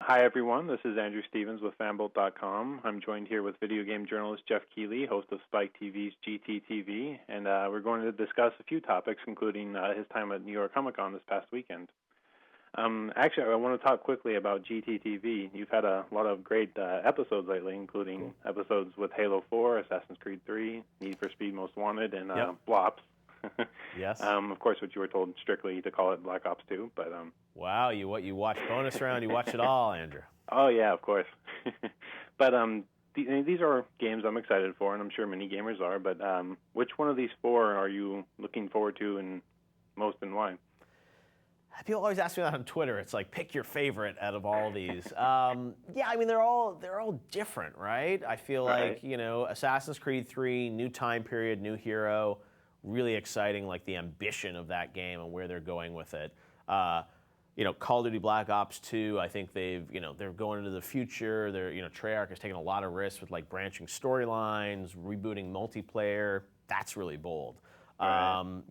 Hi, everyone. This is Andrew Stevens with FanBolt.com. I'm joined here with video game journalist Geoff Keighley, host of Spike TV's GTTV, and we're going to discuss a few topics, including his time at New York Comic Con this past weekend. Actually, I want to talk quickly about GTTV. You've had a lot of great episodes lately, including episodes with Halo 4, Assassin's Creed 3, Need for Speed Most Wanted, and Blops. Yes. Of course, what you were told strictly to call it Black Ops 2, but wow, you watch bonus round, you watch it all, Andrew. Oh yeah, of course. But these are games I'm excited for, and I'm sure many gamers are. But which one of these four are you looking forward to and most, and why? People always ask me that on Twitter. It's like, pick your favorite out of all these. Yeah, I mean they're all different, right? I feel like Assassin's Creed 3, new time period, new hero, really exciting. Like the ambition of that game and where they're going with it. Call of Duty Black Ops 2, I think they're going into the future. Treyarch has taken a lot of risks with like branching storylines, rebooting multiplayer. That's really bold. Right.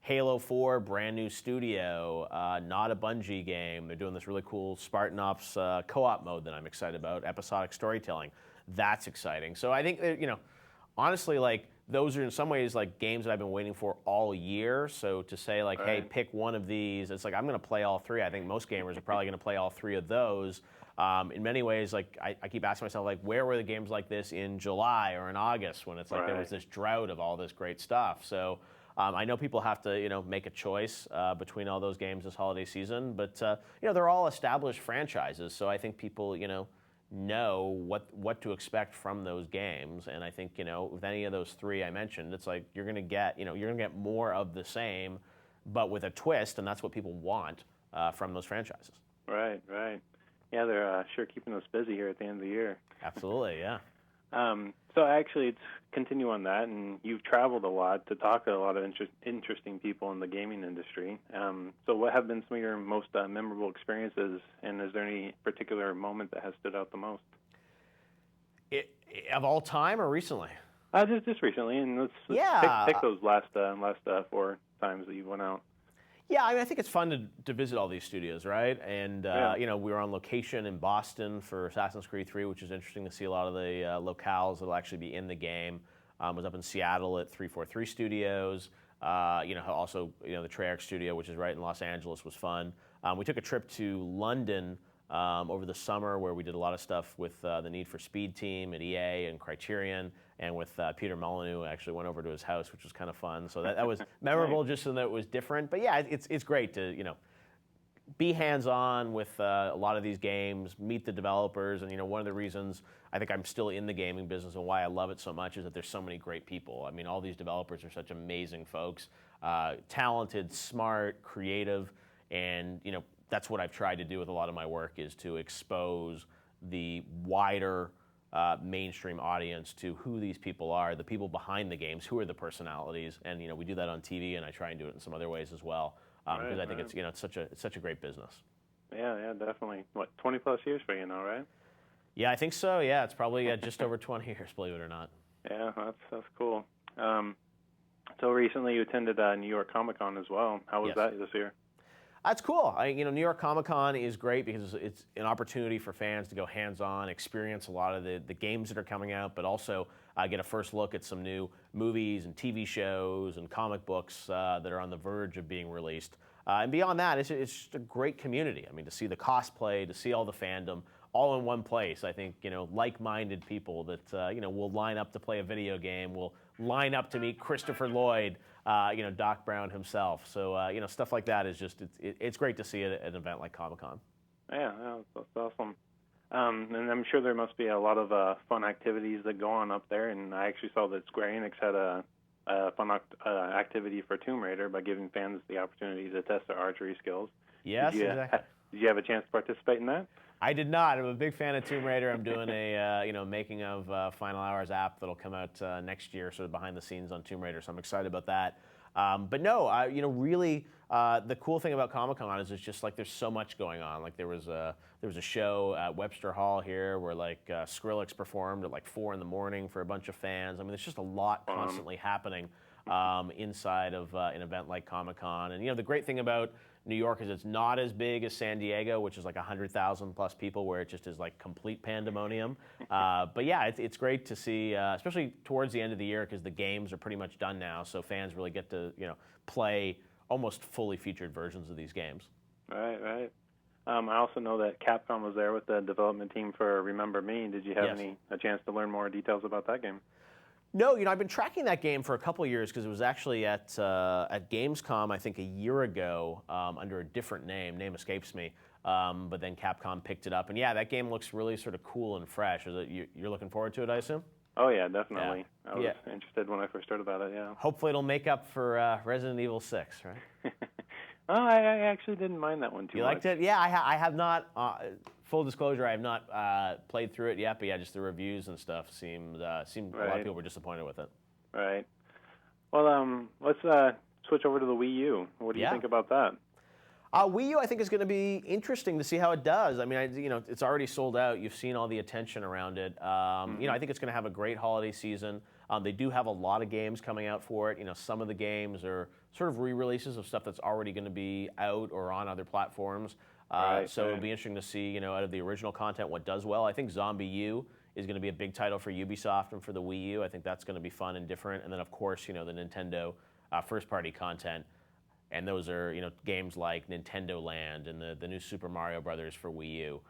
Halo 4, brand new studio, not a Bungie game. They're doing this really cool Spartan Ops co-op mode that I'm excited about, episodic storytelling. That's exciting. So I think, honestly, like, those are in some ways like games that I've been waiting for all year. So to say like, hey, pick one of these, it's like I'm going to play all three. I think most gamers are probably going to play all three of those. In many ways, like I keep asking myself, like, where were the games like this in July or in August when it's like there was this drought of all this great stuff. So I know people have to make a choice between all those games this holiday season, but they're all established franchises. So I think people know what to expect from those games, and I think with any of those three I mentioned, it's like you're gonna get more of the same, but with a twist, and that's what people want from those franchises. Right. Yeah, they're sure keeping us busy here at the end of the year. Absolutely, yeah. So actually, to continue on that, and you've traveled a lot to talk to a lot of interesting people in the gaming industry. So what have been some of your most memorable experiences, and is there any particular moment that has stood out the most? Of all time or recently? Just recently, and let's pick those last 4 times that you went out. Yeah, I mean, I think it's fun to visit all these studios, right? And, we were on location in Boston for Assassin's Creed 3, which is interesting to see a lot of the locales that will actually be in the game. Was up in Seattle at 343 Studios. Also, the Treyarch studio, which is right in Los Angeles, was fun. We took a trip to London over the summer where we did a lot of stuff with the Need for Speed team at EA and Criterion, and with Peter Molyneux. I actually went over to his house, which was kind of fun. So that was memorable just so that it was different. But yeah, it's great to be hands-on with a lot of these games, meet the developers, and one of the reasons I think I'm still in the gaming business and why I love it so much is that there's so many great people. I mean, all these developers are such amazing folks, talented, smart, creative, and that's what I've tried to do with a lot of my work, is to expose the wider mainstream audience to who these people are, the people behind the games, who are the personalities, and we do that on TV, and I try and do it in some other ways as well, because I think it's such a great business. Yeah, definitely. What, 20 plus years for you now, right? Yeah, I think so. Yeah, it's probably just over 20 years, believe it or not. Yeah, that's cool. So recently you attended New York Comic Con as well. How was that this year? That's cool. New York Comic Con is great because it's an opportunity for fans to go hands-on, experience a lot of the games that are coming out, but also get a first look at some new movies and TV shows and comic books that are on the verge of being released. And beyond that, it's just a great community. I mean, to see the cosplay, to see all the fandom, all in one place. I think like-minded people that will line up to play a video game, will line up to meet Christopher Lloyd, Doc Brown himself. So stuff like that is just it's great to see at an event like Comic-Con. Yeah, that's awesome. And I'm sure there must be a lot of fun activities that go on up there. And I actually saw that Square Enix had a fun activity for Tomb Raider by giving fans the opportunity to test their archery skills. Yes, exactly. Did you have a chance to participate in that? I did not. I'm a big fan of Tomb Raider. I'm doing a making of Final Hours app that'll come out next year, sort of behind the scenes on Tomb Raider. So I'm excited about that. But no, really, the cool thing about Comic-Con is it's just like there's so much going on. Like there was a show at Webster Hall here where like Skrillex performed at like 4 a.m. for a bunch of fans. I mean, there's just a lot constantly happening inside of an event like Comic-Con. And the great thing about New York is it's not as big as San Diego, which is like 100,000 plus people, where it just is like complete pandemonium. But yeah, it's great to see, especially towards the end of the year, because the games are pretty much done now, so fans really get to play almost fully featured versions of these games. Right. I also know that Capcom was there with the development team for Remember Me. Did you have a chance to learn more details about that game? No, I've been tracking that game for a couple of years because it was actually at Gamescom, I think, a year ago under a different name. Name escapes me. But then Capcom picked it up. And yeah, that game looks really sort of cool and fresh. You're looking forward to it, I assume? Oh, yeah, definitely. Yeah. I was interested when I first heard about it, yeah. Hopefully it'll make up for Resident Evil 6, right? Oh, I actually didn't mind that one too much. You liked it? Yeah, I have not. Full disclosure, I have not played through it yet, but yeah, just the reviews and stuff seemed a lot of people were disappointed with it. Right. Well, let's switch over to the Wii U. What do you think about that? Wii U, I think, is going to be interesting to see how it does. I mean, it's already sold out. You've seen all the attention around it. I think it's going to have a great holiday season. They do have a lot of games coming out for it. Some of the games are sort of re-releases of stuff that's already going to be out or on other platforms. So it'll be interesting to see, out of the original content, what does well. I think Zombie U is going to be a big title for Ubisoft and for the Wii U. I think that's going to be fun and different. And then, of course, the Nintendo first-party content. And those are, games like Nintendo Land and the new Super Mario Brothers for Wii U.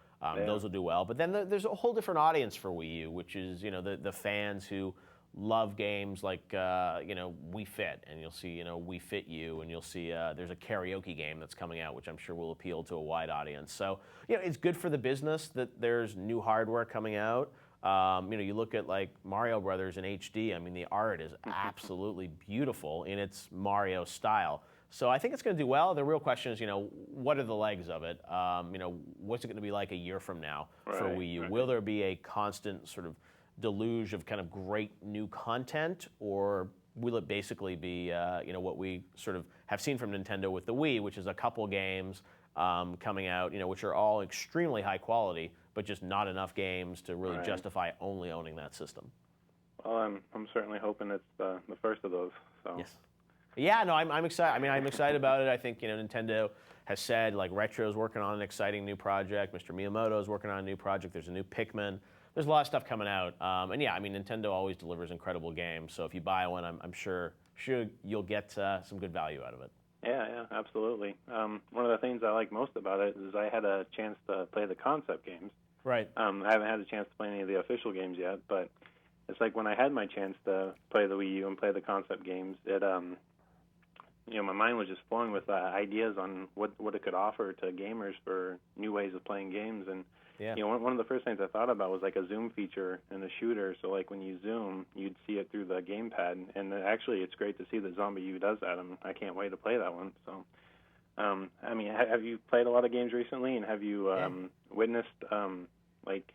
Those will do well. But then there's a whole different audience for Wii U, which is, the fans who love games like, Wii Fit, and you'll see, Wii Fit U, and you'll see there's a karaoke game that's coming out, which I'm sure will appeal to a wide audience. So, it's good for the business that there's new hardware coming out. You look at like Mario Brothers in HD. I mean, the art is absolutely beautiful in its Mario style. So I think it's going to do well. The real question is, what are the legs of it? What's it going to be like a year from now for Wii U? Will there be a constant sort of deluge of kind of great new content, or will it basically be, what we sort of have seen from Nintendo with the Wii, which is a couple games coming out, which are all extremely high quality, but just not enough games to really justify only owning that system? Well, I'm certainly hoping it's the first of those. So. Yes. Yeah, no, I'm excited. I mean, I'm excited about it. I think, Nintendo has said, like, Retro's working on an exciting new project. Mr. Miyamoto's working on a new project. There's a new Pikmin. There's a lot of stuff coming out. And yeah, I mean, Nintendo always delivers incredible games. So if you buy one, I'm sure you'll get some good value out of it. Yeah, absolutely. One of the things I like most about it is I had a chance to play the concept games. Right. I haven't had a chance to play any of the official games yet, but it's like when I had my chance to play the Wii U and play the concept games, it my mind was just flowing with ideas on what it could offer to gamers for new ways of playing games. And one of the first things I thought about was like a zoom feature in the shooter. So like when you zoom, you'd see it through the gamepad. And actually, it's great to see that Zombie U does that. I can't wait to play that one. So, I mean, have you played a lot of games recently, and have you witnessed like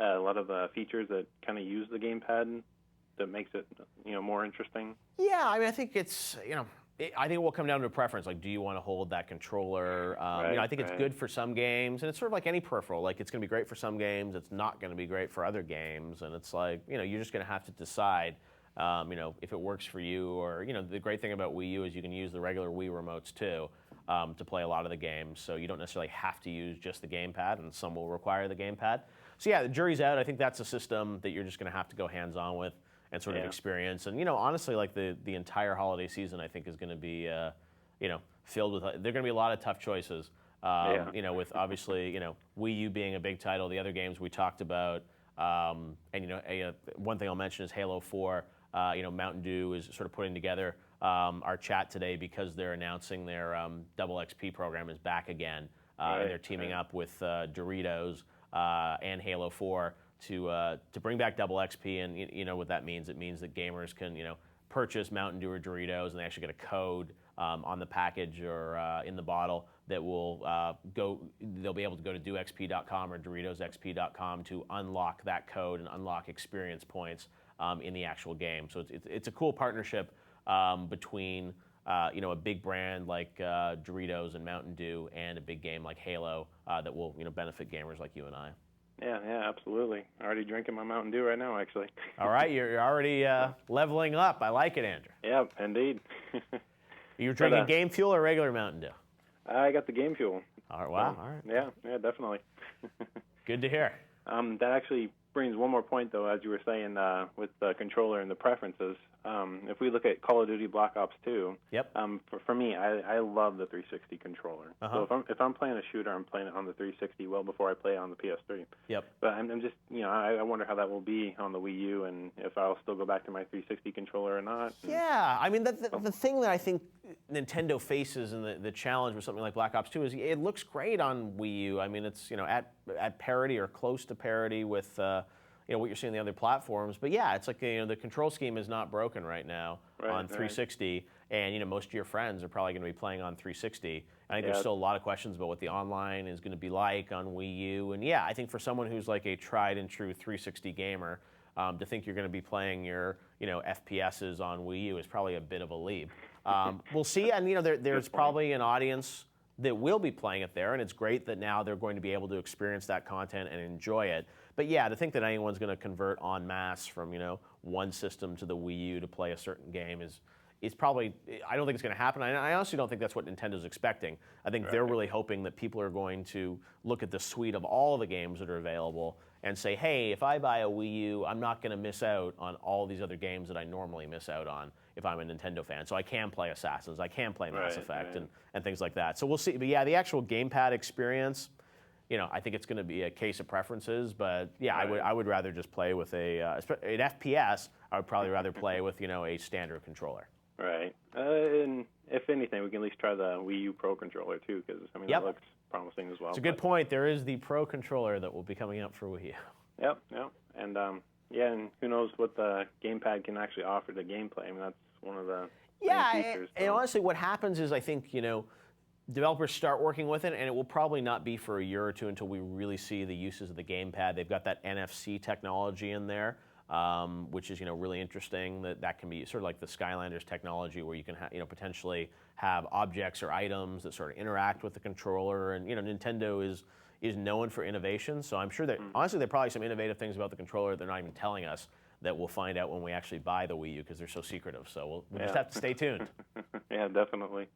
a lot of features that kind of use the gamepad that makes it, more interesting? Yeah, I mean, I think it's, I think it will come down to a preference. Like, do you want to hold that controller? I think it's good for some games, and it's sort of like any peripheral. Like, it's going to be great for some games. It's not going to be great for other games, and it's like, you're just going to have to decide, if it works for you. Or, the great thing about Wii U is you can use the regular Wii remotes too to play a lot of the games. So you don't necessarily have to use just the gamepad, and some will require the gamepad. So yeah, the jury's out. I think that's a system that you're just going to have to go hands-on with and sort of experience. And, honestly, like the entire holiday season, I think is going to be, filled with, there are going to be a lot of tough choices, with obviously, Wii U being a big title, the other games we talked about. And, one thing I'll mention is Halo 4. Mountain Dew is sort of putting together our chat today because they're announcing their Double XP program is back again. And they're teaming up with Doritos and Halo 4 to bring back Double XP, and you know what that means. It means that gamers can purchase Mountain Dew or Doritos, and they actually get a code on the package or in the bottle that will they'll be able to go to doxp.com or doritosxp.com to unlock that code and unlock experience points in the actual game. So it's a cool partnership between a big brand like Doritos and Mountain Dew and a big game like Halo that will benefit gamers like you and I. Yeah, absolutely. Already drinking my Mountain Dew right now, actually. All right, you're already leveling up. I like it, Andrew. Yeah, indeed. You're drinking Game Fuel or regular Mountain Dew? I got the Game Fuel. All right, wow, all right. Yeah, definitely. Good to hear. That actually brings one more point, though, as you were saying, with the controller and the preferences. If we look at Call of Duty Black Ops 2, yep. For me, I love the 360 controller. Uh-huh. So if I'm playing a shooter, I'm playing it on the 360 well before I play it on the PS3. Yep. But I'm just, I wonder how that will be on the Wii U, and if I'll still go back to my 360 controller or not. Yeah, I mean, the thing that I think Nintendo faces and the challenge with something like Black Ops 2 is it looks great on Wii U. I mean, it's at parity or close to parity with what you're seeing on the other platforms. But yeah, it's like the control scheme is not broken right now on 360, and most of your friends are probably going to be playing on 360. I think there's still a lot of questions about what the online is going to be like on Wii U. And yeah, I think for someone who's like a tried and true 360 gamer, to think you're going to be playing your FPSs on Wii U is probably a bit of a leap. We'll see, and there's probably an audience that will be playing it there, and it's great that now they're going to be able to experience that content and enjoy it. But yeah, to think that anyone's going to convert en masse from one system to the Wii U to play a certain game is probably, I don't think it's going to happen. I honestly don't think that's what Nintendo's expecting. I think they're really hoping that people are going to look at the suite of all the games that are available and say, hey, if I buy a Wii U, I'm not going to miss out on all these other games that I normally miss out on if I'm a Nintendo fan. So I can play Assassins, I can play Mass Effect, and things like that. So we'll see. But yeah, the actual gamepad experience, I think it's going to be a case of preferences. But yeah, I would rather just play with an FPS. I would probably rather play with a standard controller. Right. And if anything, we can at least try the Wii U Pro controller too, because that looks promising as well. It's a good point. There is the Pro controller that will be coming up for Wii U. Yep. And and who knows what the gamepad can actually offer to gameplay. I mean, that's one of the main features. And honestly, what happens is I think developers start working with it, and it will probably not be for a year or two until we really see the uses of the gamepad. They've got that NFC technology in there, which is really interesting. That can be sort of like the Skylanders technology, where you can potentially have objects or items that sort of interact with the controller. And Nintendo is known for innovation, so I'm sure that honestly there are probably some innovative things about the controller they're not even telling us that we'll find out when we actually buy the Wii U, because they're so secretive. So we'll just have to stay tuned. Yeah, definitely.